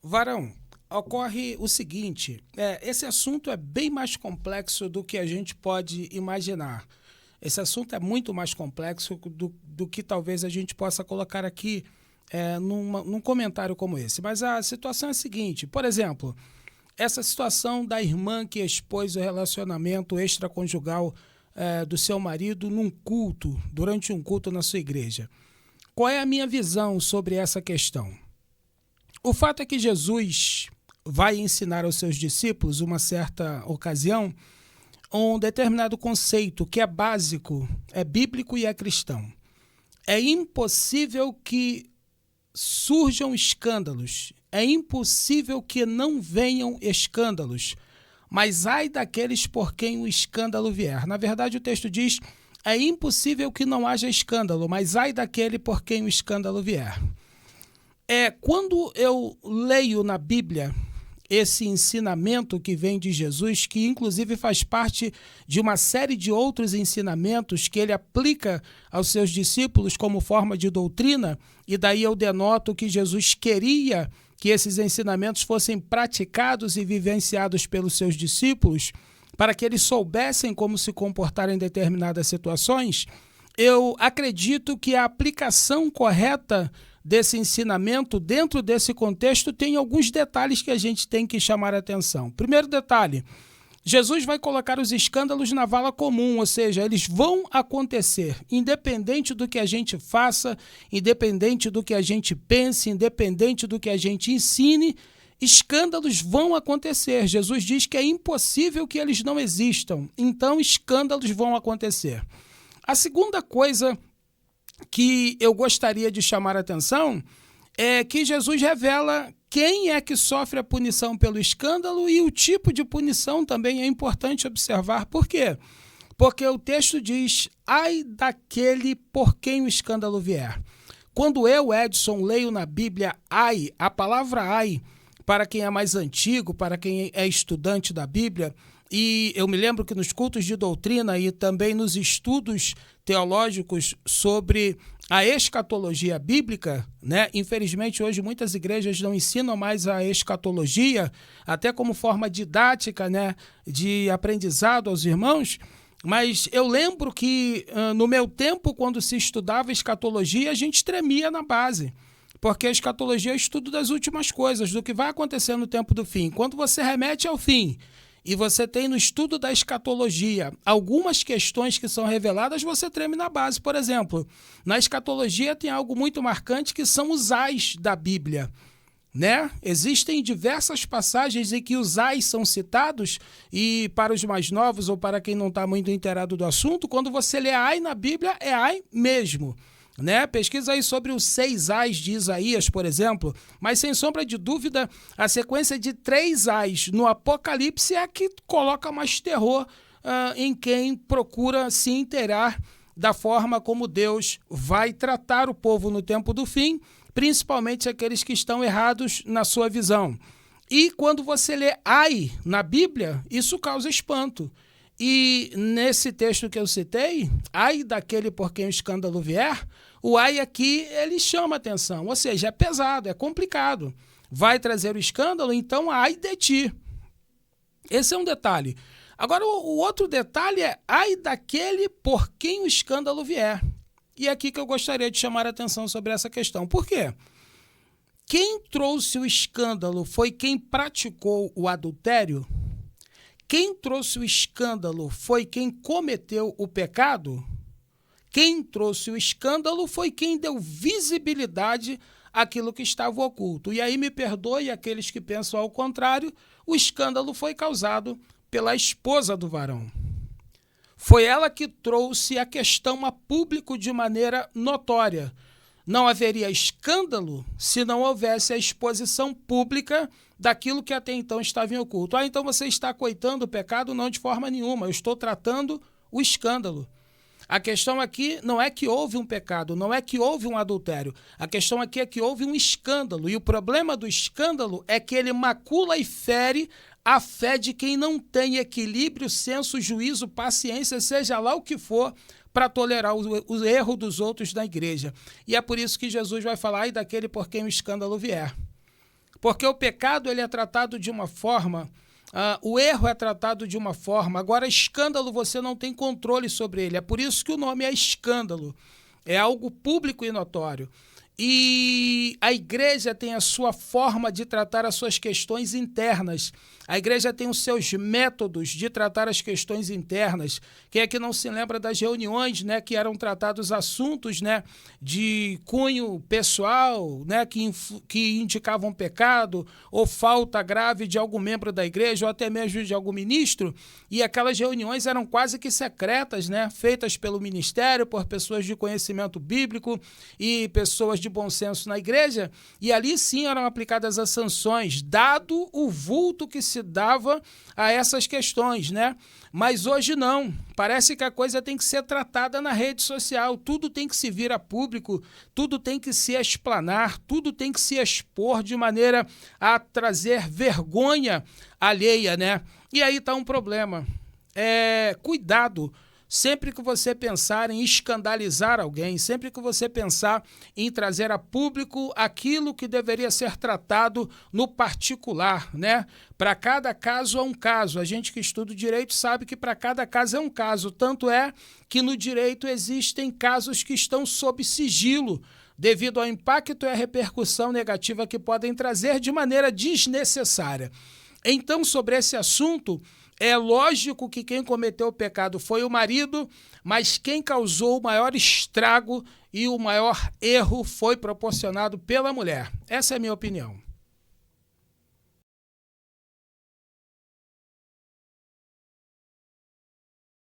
Varão, ocorre o seguinte, esse assunto é bem mais complexo do que a gente pode imaginar. Esse assunto é muito mais complexo do que talvez a gente possa colocar aqui num comentário como esse. Mas a situação é a seguinte, por exemplo, essa situação da irmã que expôs o relacionamento extraconjugal do seu marido num culto, durante um culto na sua igreja. Qual é a minha visão sobre essa questão? O fato é que Jesus vai ensinar aos seus discípulos, uma certa ocasião, um determinado conceito que é básico, é bíblico e é cristão. É impossível que surjam escândalos, é impossível que não venham escândalos, mas ai daqueles por quem o escândalo vier. Na verdade, o texto diz, é impossível que não haja escândalo, mas ai daquele por quem o escândalo vier. Quando eu leio na Bíblia esse ensinamento que vem de Jesus, que inclusive faz parte de uma série de outros ensinamentos que ele aplica aos seus discípulos como forma de doutrina, e daí eu denoto que Jesus queria que esses ensinamentos fossem praticados e vivenciados pelos seus discípulos, para que eles soubessem como se comportar em determinadas situações. Eu acredito que a aplicação correta desse ensinamento, dentro desse contexto, tem alguns detalhes que a gente tem que chamar a atenção. Primeiro detalhe, Jesus vai colocar os escândalos na vala comum, ou seja, eles vão acontecer, independente do que a gente faça, independente do que a gente pense, independente do que a gente ensine, escândalos vão acontecer. Jesus diz que é impossível que eles não existam, então escândalos vão acontecer. A segunda coisa que eu gostaria de chamar a atenção é que Jesus revela quem é que sofre a punição pelo escândalo e o tipo de punição também é importante observar. Por quê? Porque o texto diz, ai daquele por quem o escândalo vier. Quando eu, Edson, leio na Bíblia ai, a palavra ai, para quem é mais antigo, para quem é estudante da Bíblia, e eu me lembro que nos cultos de doutrina e também nos estudos teológicos sobre a escatologia bíblica, infelizmente hoje muitas igrejas não ensinam mais a escatologia, até como forma didática, de aprendizado aos irmãos, mas eu lembro que no meu tempo, quando se estudava escatologia, a gente tremia na base, porque a escatologia é o estudo das últimas coisas, do que vai acontecer no tempo do fim. Quando você remete ao fim, e você tem no estudo da escatologia algumas questões que são reveladas, você treme na base. Por exemplo, na escatologia tem algo muito marcante que são os ais da Bíblia. Existem diversas passagens em que os ais são citados e para os mais novos ou para quem não está muito inteirado do assunto, quando você lê ai na Bíblia, é ai mesmo. Pesquisa aí sobre os 6 ais de Isaías, por exemplo, mas sem sombra de dúvida, a sequência de 3 ais no Apocalipse é a que coloca mais terror em quem procura se inteirar da forma como Deus vai tratar o povo no tempo do fim, principalmente aqueles que estão errados na sua visão. E quando você lê ai na Bíblia, isso causa espanto. E nesse texto que eu citei, ai daquele por quem o escândalo vier, o ai aqui ele chama atenção, ou seja, é pesado, é complicado. Vai trazer o escândalo, então ai de ti. Esse é um detalhe. Agora o outro detalhe é ai daquele por quem o escândalo vier. E é aqui que eu gostaria de chamar a atenção sobre essa questão. Por quê? Quem trouxe o escândalo foi quem praticou o adultério? Quem trouxe o escândalo foi quem cometeu o pecado? Quem trouxe o escândalo foi quem deu visibilidade àquilo que estava oculto. E aí me perdoe aqueles que pensam ao contrário, o escândalo foi causado pela esposa do varão. Foi ela que trouxe a questão a público de maneira notória. Não haveria escândalo se não houvesse a exposição pública daquilo que até então estava em oculto. Então você está coitando o pecado? Não, de forma nenhuma. Eu estou tratando o escândalo. A questão aqui não é que houve um pecado, não é que houve um adultério. A questão aqui é que houve um escândalo. E o problema do escândalo é que ele macula e fere a fé de quem não tem equilíbrio, senso, juízo, paciência, seja lá o que for, para tolerar o erro dos outros da igreja. E é por isso que Jesus vai falar, e daquele por quem o escândalo vier. Porque o pecado ele é tratado de uma forma, o erro é tratado de uma forma, agora escândalo você não tem controle sobre ele, é por isso que o nome é escândalo, é algo público e notório. E a igreja tem a sua forma de tratar as suas questões internas. A igreja tem os seus métodos de tratar as questões internas. Quem é que não se lembra das reuniões, né, que eram tratados assuntos, né, de cunho pessoal, né, que indicavam pecado ou falta grave de algum membro da igreja ou até mesmo de algum ministro? E aquelas reuniões eram quase que secretas, né, feitas pelo ministério, por pessoas de conhecimento bíblico e pessoas de bom senso na igreja, e ali sim eram aplicadas as sanções, dado o vulto que se dava a essas questões, né? Mas hoje não, parece que a coisa tem que ser tratada na rede social, tudo tem que se vir a público, tudo tem que se explanar, tudo tem que se expor de maneira a trazer vergonha alheia, né? E aí está um problema, cuidado. Sempre que você pensar em escandalizar alguém, sempre que você pensar em trazer a público aquilo que deveria ser tratado no particular, né? Para cada caso é um caso. A gente que estuda o direito sabe que para cada caso é um caso. Tanto é que no direito existem casos que estão sob sigilo, devido ao impacto e à repercussão negativa que podem trazer de maneira desnecessária. Então, sobre esse assunto, é lógico que quem cometeu o pecado foi o marido, mas quem causou o maior estrago e o maior erro foi proporcionado pela mulher. Essa é a minha opinião.